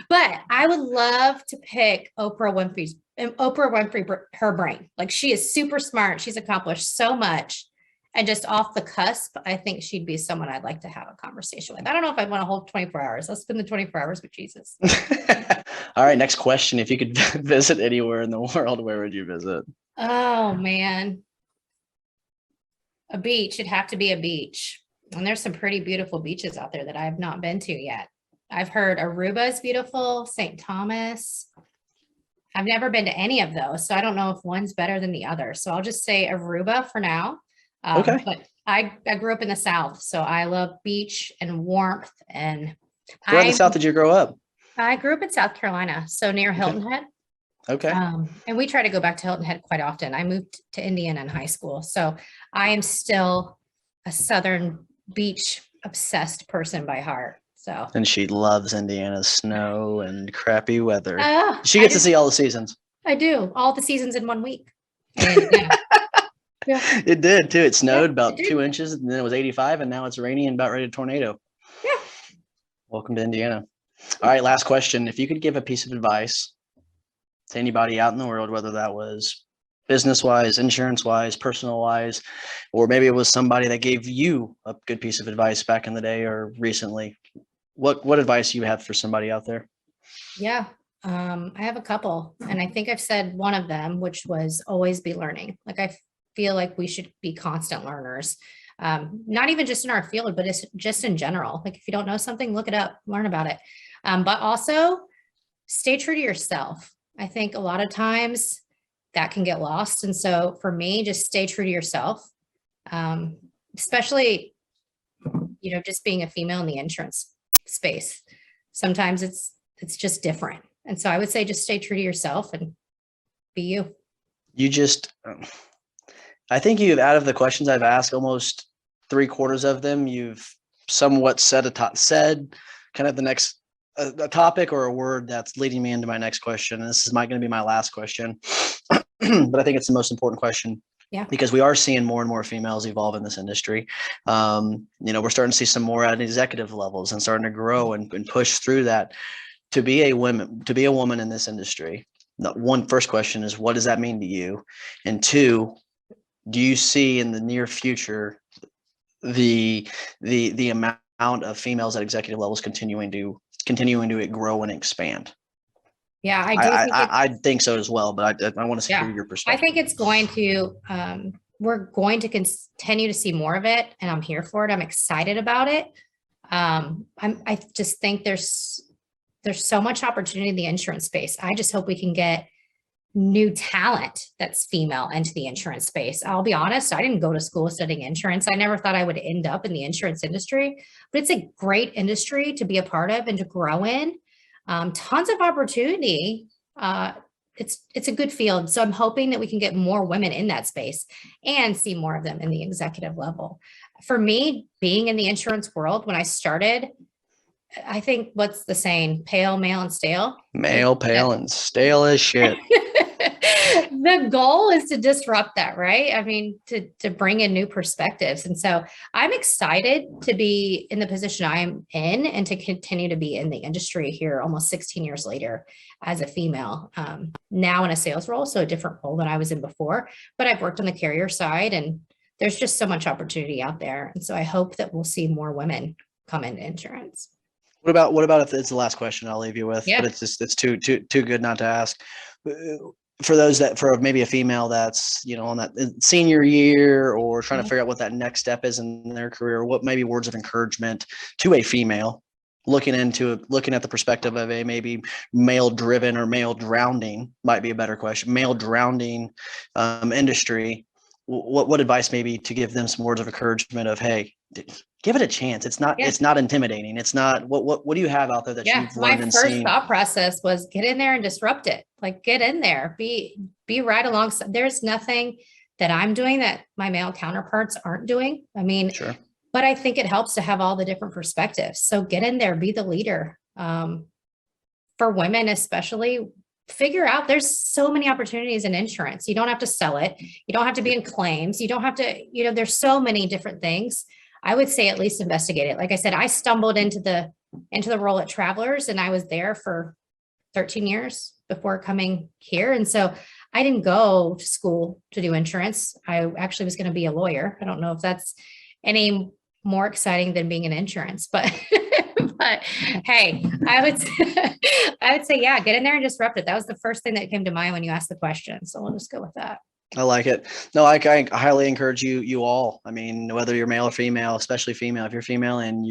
But I would love to pick Oprah Winfrey, her brain. Like she is super smart. She's accomplished so much. And just off the cusp, I think she'd be someone I'd like to have a conversation with. I don't know if I'd want to hold 24 hours. I'll spend the 24 hours with Jesus. All right, next question. If you could visit anywhere in the world, where would you visit? Oh, man. A beach. It'd have to be a beach. And there's some pretty beautiful beaches out there that I have not been to yet. I've heard Aruba is beautiful, St. Thomas. I've never been to any of those, so I don't know if one's better than the other. So I'll just say Aruba for now. Okay. But I grew up in the South, so I love beach and warmth. And where in the South did you grow up? I grew up in South Carolina, so near Hilton Head. Okay. And we try to go back to Hilton Head quite often. I moved to Indiana in high school, so I am still a Southern beach obsessed person by heart. So. And she loves Indiana's snow and crappy weather. She gets to see all the seasons. I do. All the seasons in 1 week. And, yeah. It did too. It snowed about 2 inches and then it was 85 and now it's rainy and about ready to tornado. Yeah. Welcome to Indiana. All right. Last question. If you could give a piece of advice to anybody out in the world, whether that was business-wise, insurance-wise, personal-wise, or maybe it was somebody that gave you a good piece of advice back in the day or recently, what advice do you have for somebody out there? Yeah. I have a couple, and I think I've said one of them, which was always be learning. Like, I feel like we should be constant learners, not even just in our field, but it's just in general. Like, if you don't know something, look it up, learn about it. But also stay true to yourself. I think a lot of times that can get lost. And so for me, just stay true to yourself, especially, just being a female in the insurance space. Sometimes it's just different. And so I would say just stay true to yourself and be you. I think you've, out of the questions I've asked, almost 3/4 of them, you've somewhat said kind of the next a topic or a word that's leading me into my next question. And this is going to be my last question, but I think it's the most important question. Yeah. Because we are seeing more and more females evolve in this industry. We're starting to see some more at executive levels and starting to grow and push through that. To be a woman in this industry, first question is, what does that mean to you? And two, do you see in the near future the amount of females at executive levels continuing to grow and expand? Yeah, I think so as well, but I want to hear your perspective. I think it's going to, we're going to continue to see more of it, and I'm here for it. I'm excited about it. I just think there's so much opportunity in the insurance space. I just hope we can get new talent that's female into the insurance space. I'll be honest, I didn't go to school studying insurance. I never thought I would end up in the insurance industry, but it's a great industry to be a part of and to grow in. Tons of opportunity. It's a good field. So I'm hoping that we can get more women in that space and see more of them in the executive level. For me, being in the insurance world, when I started, I think, what's the saying? Pale, male, and stale. Male, pale, and stale as shit. The goal is to disrupt that, right? I mean, to bring in new perspectives. And so I'm excited to be in the position I'm in and to continue to be in the industry here almost 16 years later as a female, now in a sales role. So a different role than I was in before, but I've worked on the carrier side and there's just so much opportunity out there. And so I hope that we'll see more women come into insurance. What about if it's the last question I'll leave you with, but it's too good not to ask. For maybe a female that's, on that senior year or trying to figure out what that next step is in their career, what maybe words of encouragement to a female looking at the perspective of a maybe male driven or male drowning might be a better question, male drowning industry. What advice maybe to give them some words of encouragement of, hey, give it a chance. It's not intimidating. It's not what do you have out there that you've learned and seen? My first thought process was get in there and disrupt it. Like get in there, be right alongside. There's nothing that I'm doing that my male counterparts aren't doing. I mean, sure. But I think it helps to have all the different perspectives. So get in there, be the leader. For women, especially, figure out there's so many opportunities in insurance. You don't have to sell it. You don't have to be in claims. You don't have to, there's so many different things. I would say at least investigate it. Like I said, I stumbled into the role at Travelers and I was there for 13 years before coming here. And so I didn't go to school to do insurance. I actually was going to be a lawyer. I don't know if that's any more exciting than being in insurance, but hey, I would say, yeah, get in there and disrupt it. That was the first thing that came to mind when you asked the question. So we'll just go with that. I like it. No, I highly encourage you all. I mean, whether you're male or female, especially female, if you're female and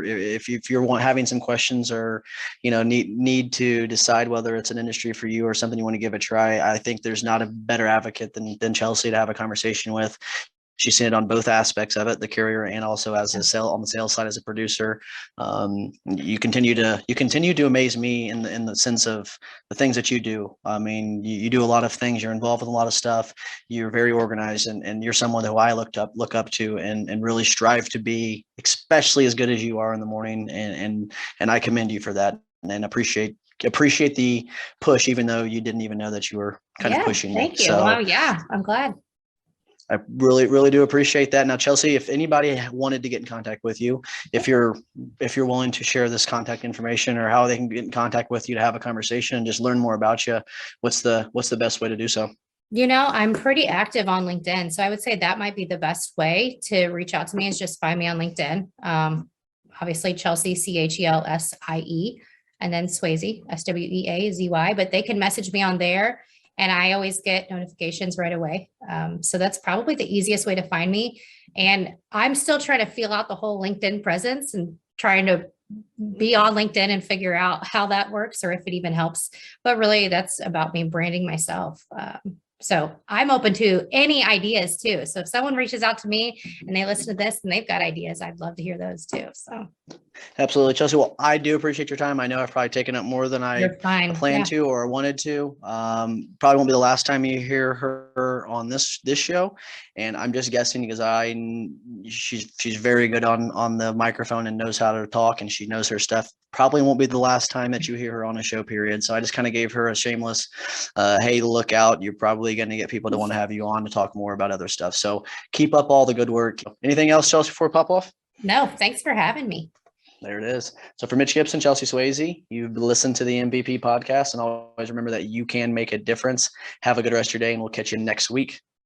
if you're having some questions or, need to decide whether it's an industry for you or something you want to give a try, I think there's not a better advocate than Chelsie to have a conversation with. She's seen it on both aspects of it, the carrier and also as on the sales side as a producer. You continue to amaze me in the sense of the things that you do. I mean, you do a lot of things. You're involved with a lot of stuff. You're very organized, and you're someone who I look up to and really strive to be, especially as good as you are in the morning. And I commend you for that and appreciate the push, even though you didn't even know that you were kind of pushing. Thank you. So, well, I'm glad. I really, really do appreciate that. Now, Chelsie, if anybody wanted to get in contact with you, if you're willing to share this contact information or how they can get in contact with you to have a conversation and just learn more about you, what's the best way to do so? I'm pretty active on LinkedIn. So I would say that might be the best way to reach out to me is just find me on LinkedIn. Obviously Chelsie, Chelsie, and then Sweazy, Sweazy, but they can message me on there. And I always get notifications right away. So that's probably the easiest way to find me. And I'm still trying to feel out the whole LinkedIn presence and trying to be on LinkedIn and figure out how that works or if it even helps. But really, that's about me branding myself. So I'm open to any ideas too. So if someone reaches out to me and they listen to this and they've got ideas, I'd love to hear those too. So. Absolutely, Chelsie. Well, I do appreciate your time. I know I've probably taken up more than I planned to or wanted to. Probably won't be the last time you hear her on this show. And I'm just guessing because she's very good on the microphone and knows how to talk and she knows her stuff. Probably won't be the last time that you hear her on a show, period. So I just kind of gave her a shameless, hey, look out. You're probably going to get people to want to have you on to talk more about other stuff. So keep up all the good work. Anything else, Chelsie, before we pop off? No, thanks for having me. There it is. So for Mitch Gibson, Chelsie Sweazy, you've listened to the MVP podcast, and always remember that you can make a difference. Have a good rest of your day, and we'll catch you next week.